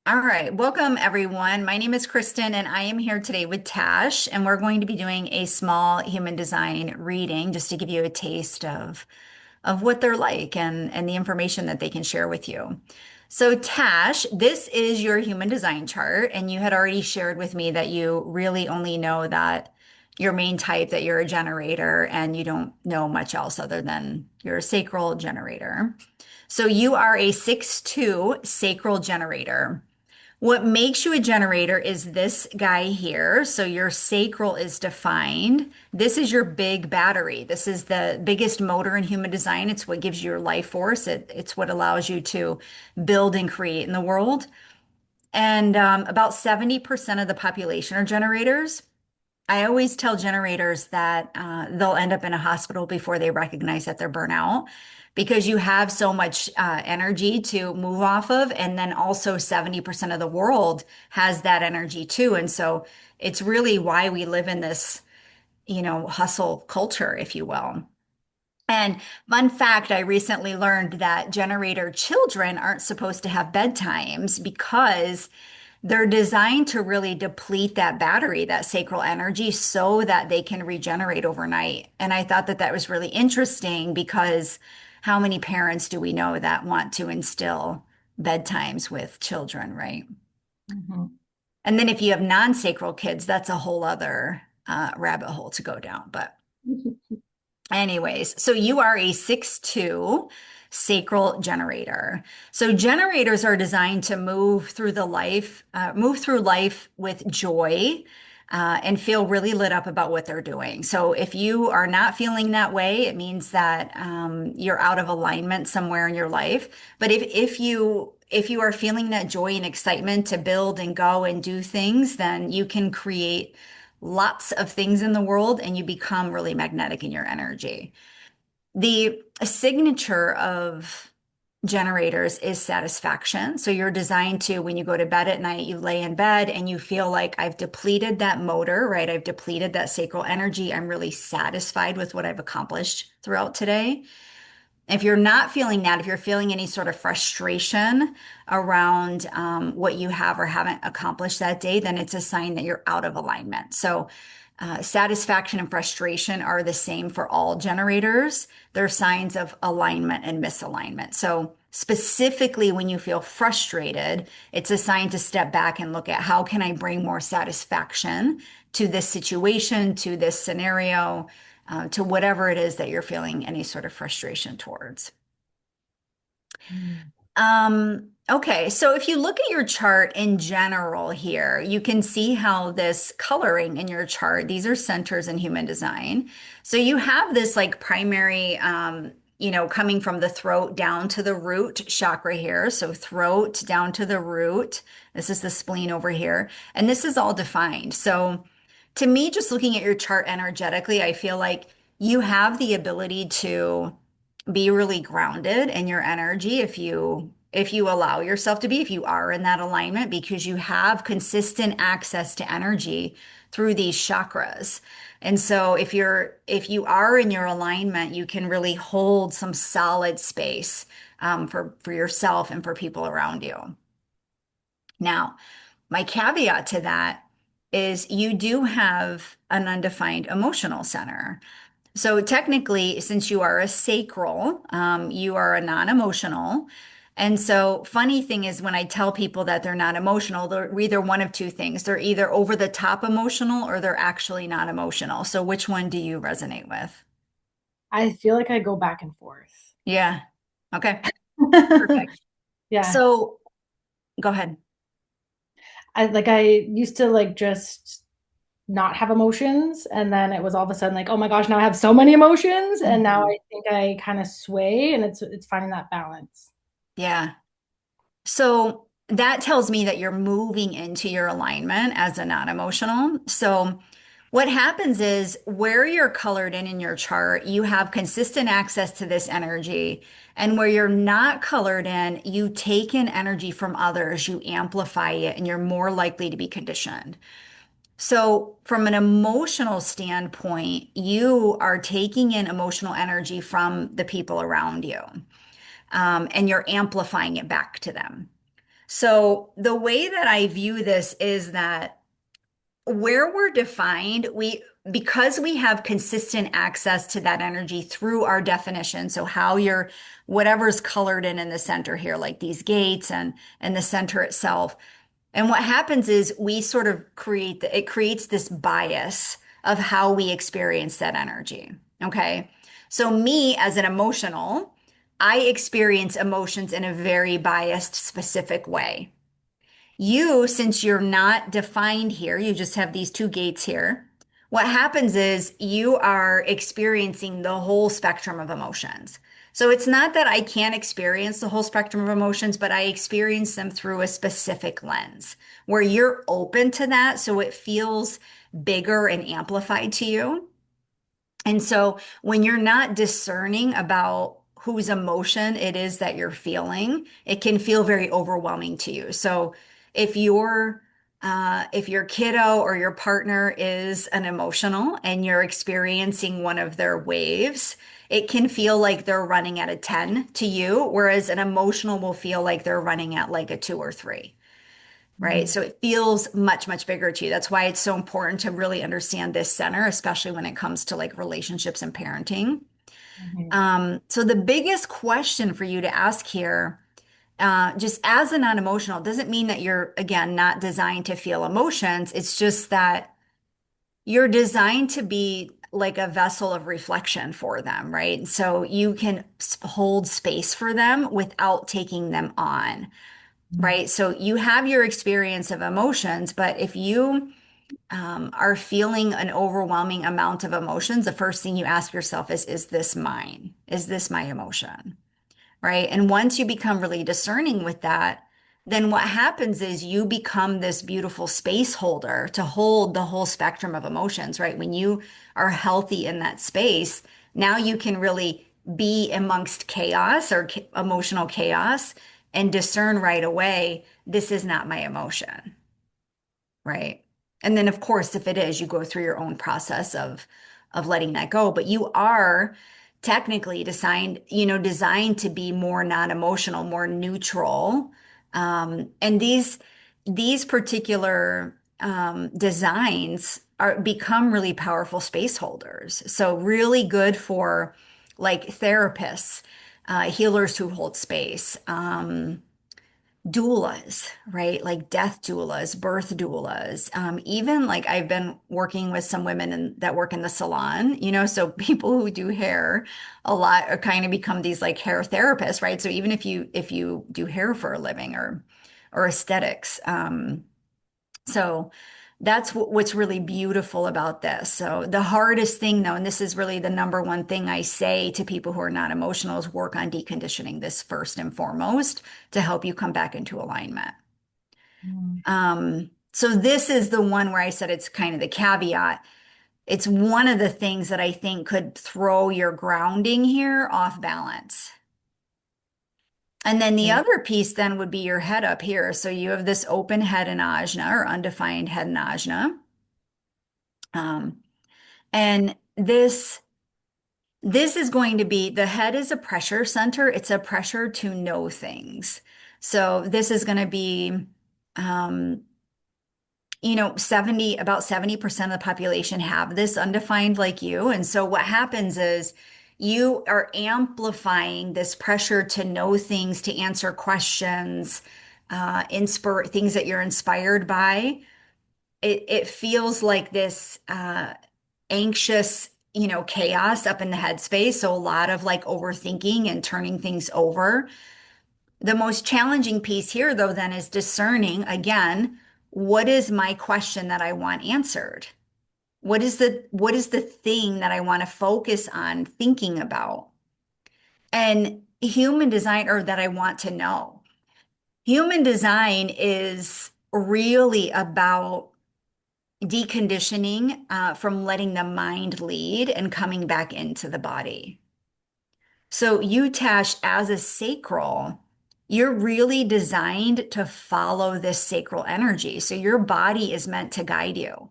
All right, welcome everyone. My name is Kristen and I am here today with Tash, and we're going to be doing a small human design reading just to give you a taste of what they're like and the information that they can share with you. So Tash, this is your human design chart, and you had already shared with me that you really only know that your main type, that you're a generator, and you don't know much else other than you're a sacral generator. So you are a 6-2 sacral generator. What makes you a generator is this guy here. So your sacral is defined. This is your big battery. This is the biggest motor in human design. It's what gives you your life force. It's what allows you to build and create in the world. And about 70% of the population are generators. I always tell generators that they'll end up in a hospital before they recognize that they're burnout because you have so much energy to move off of. And then also 70% of the world has that energy too. And so it's really why we live in this, hustle culture, if you will. And fun fact, I recently learned that generator children aren't supposed to have bedtimes because they're designed to really deplete that battery, that sacral energy, so that they can regenerate overnight. And I thought that that was really interesting because how many parents do we know that want to instill bedtimes with children, right? Mhm. And then if you have non-sacral kids, that's a whole other rabbit hole to go down. But anyways, so you are a 6-2 sacral generator. So generators are designed to move through life with joy, and feel really lit up about what they're doing. So if you are not feeling that way, it means that you're out of alignment somewhere in your life. But if you are feeling that joy and excitement to build and go and do things, then you can create lots of things in the world and you become really magnetic in your energy. The signature of generators is satisfaction. So you're designed to, when you go to bed at night, you lay in bed and you feel like I've depleted that motor, right? I've depleted that sacral energy. I'm really satisfied with what I've accomplished throughout today. If you're not feeling that, if you're feeling any sort of frustration around what you have or haven't accomplished that day, then it's a sign that you're out of alignment. So, satisfaction and frustration are the same for all generators. They're signs of alignment and misalignment. So, specifically when you feel frustrated, it's a sign to step back and look at how can I bring more satisfaction to this situation, to this scenario, to whatever it is that you're feeling any sort of frustration towards. Mm. Okay, so if you look at your chart in general here, you can see how this coloring in your chart, these are centers in human design. So you have this like primary, coming from the throat down to the root chakra here. So throat down to the root. This is the spleen over here. And this is all defined. So to me, just looking at your chart energetically, I feel like you have the ability to be really grounded in your energy if you allow yourself to be, if you are in that alignment, because you have consistent access to energy through these chakras. And so if you are in your alignment, you can really hold some solid space for yourself and for people around you. Now, my caveat to that is you do have an undefined emotional center. So technically, since you are a sacral, you are a non-emotional. And so funny thing is when I tell people that they're not emotional, they're either one of two things. They're either over the top emotional or they're actually not emotional. So which one do you resonate with? I feel like I go back and forth. Yeah. Okay. Perfect. Yeah. So go ahead. I used to like just not have emotions, and then it was all of a sudden like, oh my gosh, now I have so many emotions, and now Mhm. I think I kind of sway, and it's finding that balance. Yeah. So that tells me that you're moving into your alignment as a non-emotional. So what happens is where you're colored in your chart, you have consistent access to this energy. And where you're not colored in, you take in energy from others, you amplify it, and you're more likely to be conditioned. So, from an emotional standpoint, you are taking in emotional energy from the people around you, and you're amplifying it back to them. So the way that I view this is that where we're defined, because we have consistent access to that energy through our definition. So how you're whatever's colored in the center here, like these gates and the center itself. And what happens is we sort of it creates this bias of how we experience that energy. Okay. So me as an emotional, I experience emotions in a very biased, specific way. You, since you're not defined here, you just have these two gates here. What happens is you are experiencing the whole spectrum of emotions. So it's not that I can't experience the whole spectrum of emotions, but I experience them through a specific lens where you're open to that. So it feels bigger and amplified to you. And so when you're not discerning about whose emotion it is that you're feeling, it can feel very overwhelming to you. So if if your kiddo or your partner is an emotional and you're experiencing one of their waves, it can feel like they're running at a 10 to you, whereas an emotional will feel like they're running at like a 2 or 3. Right. Mm-hmm. So it feels much, much bigger to you. That's why it's so important to really understand this center, especially when it comes to like relationships and parenting. So the biggest question for you to ask here, just as a non-emotional, doesn't mean that you're, again, not designed to feel emotions. It's just that you're designed to be like a vessel of reflection for them, right? So you can hold space for them without taking them on. Right. So you have your experience of emotions, but if you are feeling an overwhelming amount of emotions, the first thing you ask yourself is this mine? Is this my emotion? Right. And once you become really discerning with that, then what happens is you become this beautiful space holder to hold the whole spectrum of emotions, right? When you are healthy in that space, now you can really be amongst chaos or emotional chaos and discern right away, this is not my emotion. Right. And then of course, if it is, you go through your own process of letting that go, but you are technically designed to be more non-emotional, more neutral. And these particular designs are become really powerful space holders. So really good for like therapists, healers who hold space. Doulas, right? Like death doulas, birth doulas. Even like I've been working with some women that work in the salon, so people who do hair a lot are kind of become these like hair therapists, right? So even if you do hair for a living or aesthetics, so that's what's really beautiful about this. So the hardest thing though, and this is really the number one thing I say to people who are not emotional, is work on deconditioning this first and foremost to help you come back into alignment. Mm-hmm. So this is the one where I said it's kind of the caveat. It's one of the things that I think could throw your grounding here off balance. And then the Right. other piece then would be your head up here. So you have this open head and ajna or undefined head and ajna. Um, and this is going to be the head is a pressure center. It's a pressure to know things. So this is going to be, um, 70% of the population have this undefined like you. And so what happens is you are amplifying this pressure to know things, to answer questions, inspire things that you're inspired by. It feels like this anxious, chaos up in the headspace. So a lot of like overthinking and turning things over. The most challenging piece here, though, then is discerning again, what is my question that I want answered? What is the thing that I want to focus on thinking about? And human design, or that I want to know. Human design is really about deconditioning from letting the mind lead and coming back into the body. So you, Tash, as a sacral, you're really designed to follow this sacral energy. So your body is meant to guide you.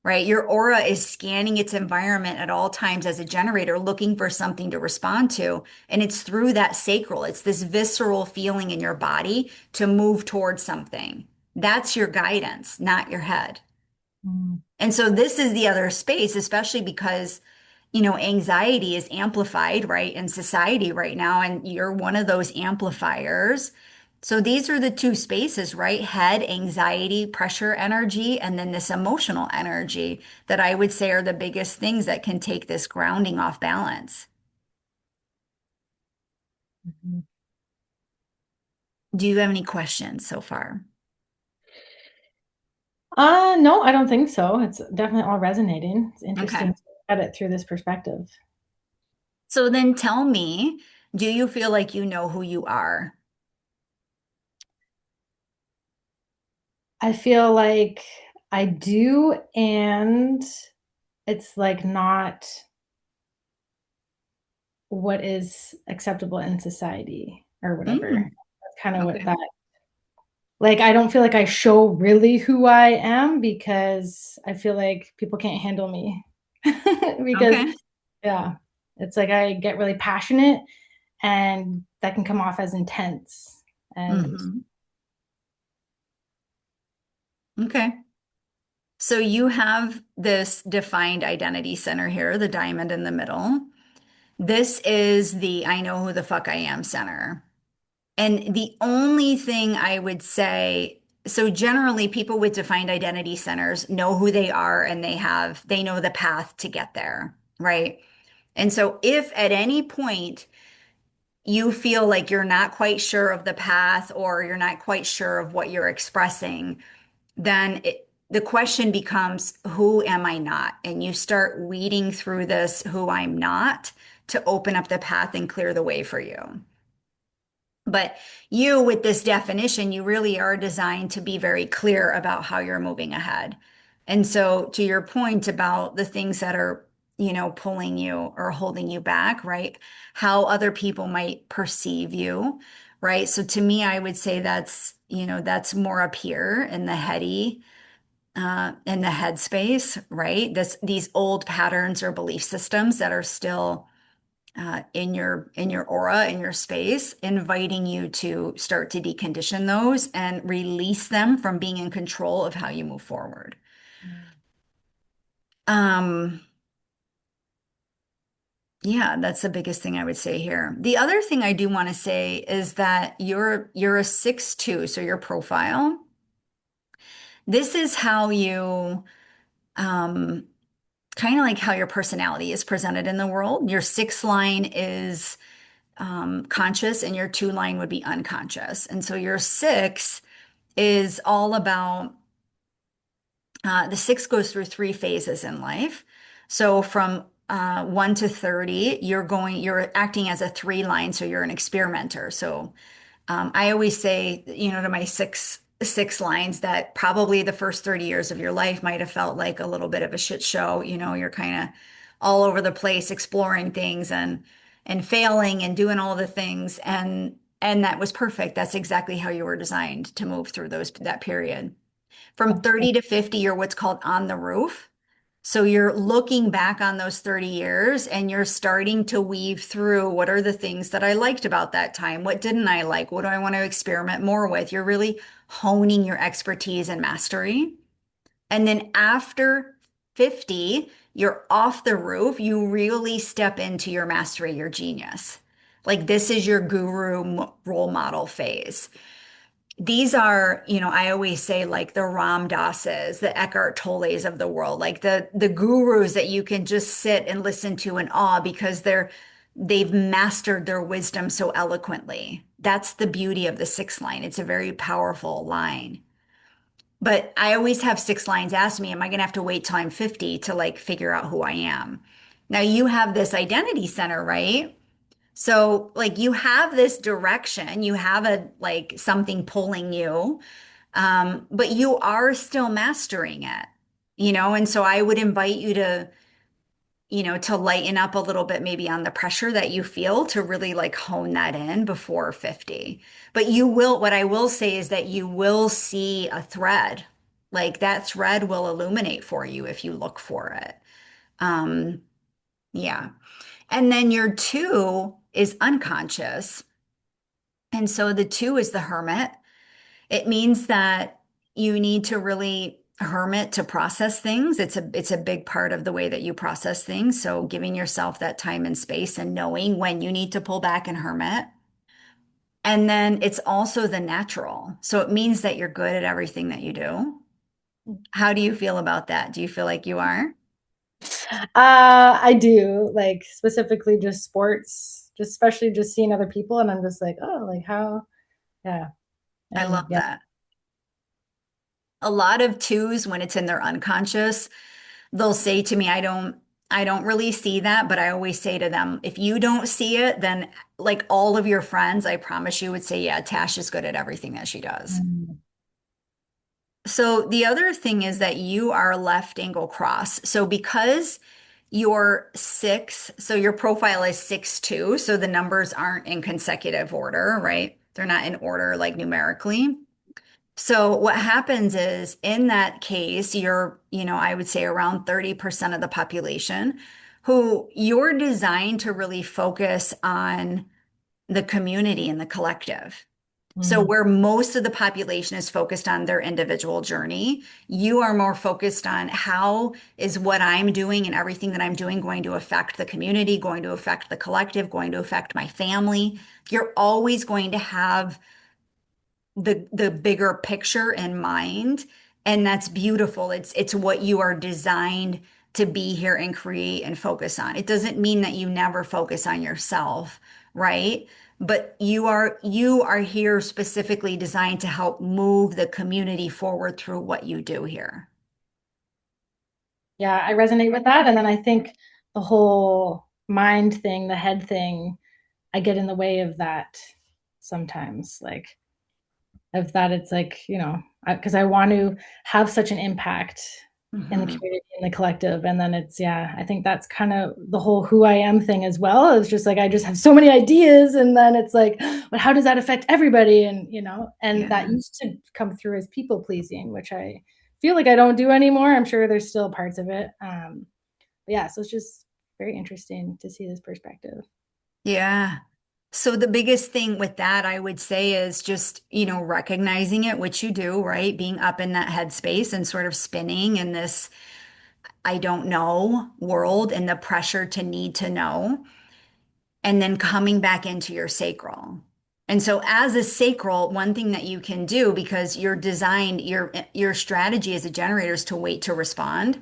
right? Your aura is scanning its environment at all times as a generator, looking for something to respond to. And it's through that sacral, it's this visceral feeling in your body to move towards something. That's your guidance, not your head. Mm. And so this is the other space, especially because, anxiety is amplified, right, in society right now, and you're one of those amplifiers. So these are the two spaces, right? Head, anxiety, pressure energy, and then this emotional energy that I would say are the biggest things that can take this grounding off balance. Mhm. Do you have any questions so far? No, I don't think so. It's definitely all resonating. It's Okay. interesting to look at it through this perspective. So then tell me, do you feel like you know who you are? I feel like I do, and it's like not what is acceptable in society or whatever. Mm, That's kind of what okay. that, like, I don't feel like I show really who I am because I feel like people can't handle me. Because, Okay. yeah, it's like I get really passionate and that can come off as intense. And Hmm. Okay. So you have this defined identity center here, the diamond in the middle. This is the I know who the fuck I am center. And the only thing I would say, so generally people with defined identity centers know who they are and they know the path to get there, right? And so if at any point you feel like you're not quite sure of the path or you're not quite sure of what you're expressing, then the question becomes, who am I not? And you start weeding through this, who I'm not, to open up the path and clear the way for you. But you, with this definition, you really are designed to be very clear about how you're moving ahead. And so, to your point about the things that are, pulling you or holding you back, right? How other people might perceive you, right? So, to me, I would say that's more up here in the headspace, right? These old patterns or belief systems that are still in your aura, in your space, inviting you to start to decondition those and release them from being in control of how you move forward. Um, yeah, that's the biggest thing I would say here. The other thing I do want to say is that you're a 6'2", so your profile. This is how you um kind of like how your personality is presented in the world. Your six line is conscious and your two line would be unconscious. And so your six is all about the six goes through three phases in life. So from 1 to 30, you're acting as a three line. So you're an experimenter. So I always say, to my six lines that probably the first 30 years of your life might have felt like a little bit of a shit show. You're kind of all over the place exploring things and failing and doing all the things and that was perfect. That's exactly how you were designed to move through that period. From 30 to 50, you're what's called on the roof. So you're looking back on those 30 years and you're starting to weave through what are the things that I liked about that time? What didn't I like? What do I want to experiment more with? You're really honing your expertise and mastery. And then after 50, you're off the roof. You really step into your mastery, your genius. Like this is your role model phase. These are, I always say like the Ram Dasses, the Eckhart Tolles of the world, like the gurus that you can just sit and listen to in awe because they've mastered their wisdom so eloquently. That's the beauty of the sixth line. It's a very powerful line. But I always have six lines ask me, am I going to have to wait till I'm 50 to like figure out who I am? Now you have this identity center, right? So like you have this direction, you have a like something pulling you, but you are still mastering it, and so I would invite you to lighten up a little bit maybe on the pressure that you feel to really like hone that in before 50. But what I will say is that you will see a thread. Like that thread will illuminate for you if you look for it. Um, yeah. And then your two is unconscious. And so the two is the hermit. It means that you need to really hermit to process things. It's a big part of the way that you process things. So giving yourself that time and space and knowing when you need to pull back and hermit. And then it's also the natural. So it means that you're good at everything that you do. How do you feel about that? Do you feel like you are? I do, like specifically just sports, just especially just seeing other people, and I'm just like, oh, like how, yeah, I and love yeah. that. A lot of twos, when it's in their unconscious, they'll say to me, I don't really see that, but I always say to them, if you don't see it, then like all of your friends, I promise you would say, yeah, Tash is good at everything that she does. Mm, So the other thing is that you are left angle cross. So because you're six, so your profile is 6'2", so the numbers aren't in consecutive order, right? They're not in order like numerically. So what happens is in that case, I would say around 30% of the population who you're designed to really focus on the community and the collective. So mm, where most of the population is focused on their individual journey, you are more focused on how is what I'm doing and everything that I'm doing going to affect the community, going to affect the collective, going to affect my family. You're always going to have the bigger picture in mind, and that's beautiful. It's what you are designed to be here and create and focus on. It doesn't mean that you never focus on yourself, right? But you are here specifically designed to help move the community forward through what you do here. yeah, I resonate with that, and then I think the whole mind thing, the head thing, I get in the way of that sometimes, like of that it's like, because I want to have such an impact in the Mhm. community, in the collective, and then it's, yeah, I think that's kind of the whole who I am thing as well. It's just like I just have so many ideas, and then it's like, but how does that affect everybody? And and that Yeah. used to come through as people pleasing, which I feel like I don't do anymore. I'm sure there's still parts of it, but yeah, so it's just very interesting to see this perspective. Yeah. So the biggest thing with that, I would say, is just, recognizing it, which you do, right? Being up in that headspace and sort of spinning in this I don't know world and the pressure to need to know, and then coming back into your sacral. And so as a sacral, one thing that you can do because you're designed, your strategy as a generator is to wait to respond.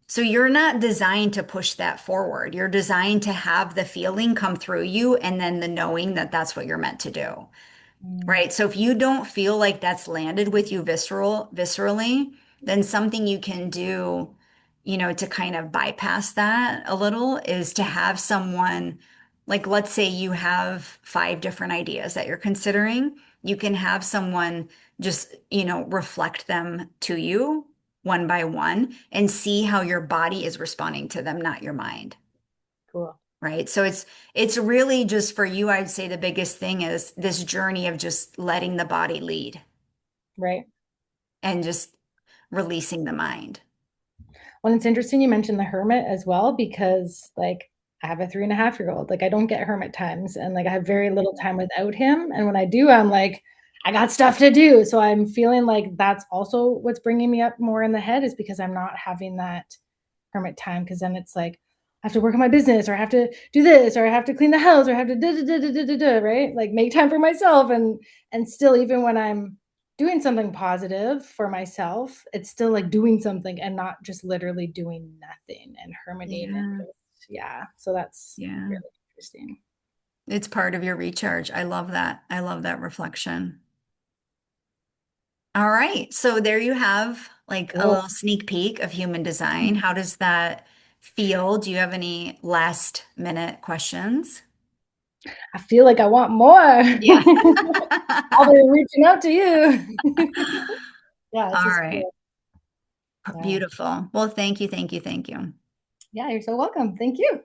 So you're not designed to push that forward. You're designed to have the feeling come through you and then the knowing that that's what you're meant to do. Mm, Right. So if you don't feel like that's landed with you viscerally, then something you can do, to kind of bypass that a little is to have someone, like let's say you have five different ideas that you're considering. You can have someone just, reflect them to you one by one and see how your body is responding to them, not your mind. cool. Right. So it's really just for you, I'd say the biggest thing is this journey of just letting the body lead Right. and just releasing the mind. Well, it's interesting you mentioned the hermit as well, because like I have a 3.5 year old. Like I don't get hermit times, and like I have very little time without him. And when I do, I'm like, I got stuff to do. So I'm feeling like that's also what's bringing me up more in the head, is because I'm not having that hermit time. Because then it's like I have to work on my business, or I have to do this, or I have to clean the house, or I have to da da da da da da, right? Like make time for myself, and still, even when I'm doing something positive for myself, it's still like doing something and not just literally doing nothing and hermiting and Yeah. just, yeah. So that's Yeah. really interesting. It's part of your recharge. I love that. I love that reflection. All right. So there you have like a Cool. little sneak peek of human design. How does that feel? Do you have any last minute questions? I feel like I want more. Yeah. I'll be reaching out to you. Yeah, All this is right. cool. Yeah. Beautiful. Well, thank you, thank you, thank you. Yeah, you're so welcome. Thank you.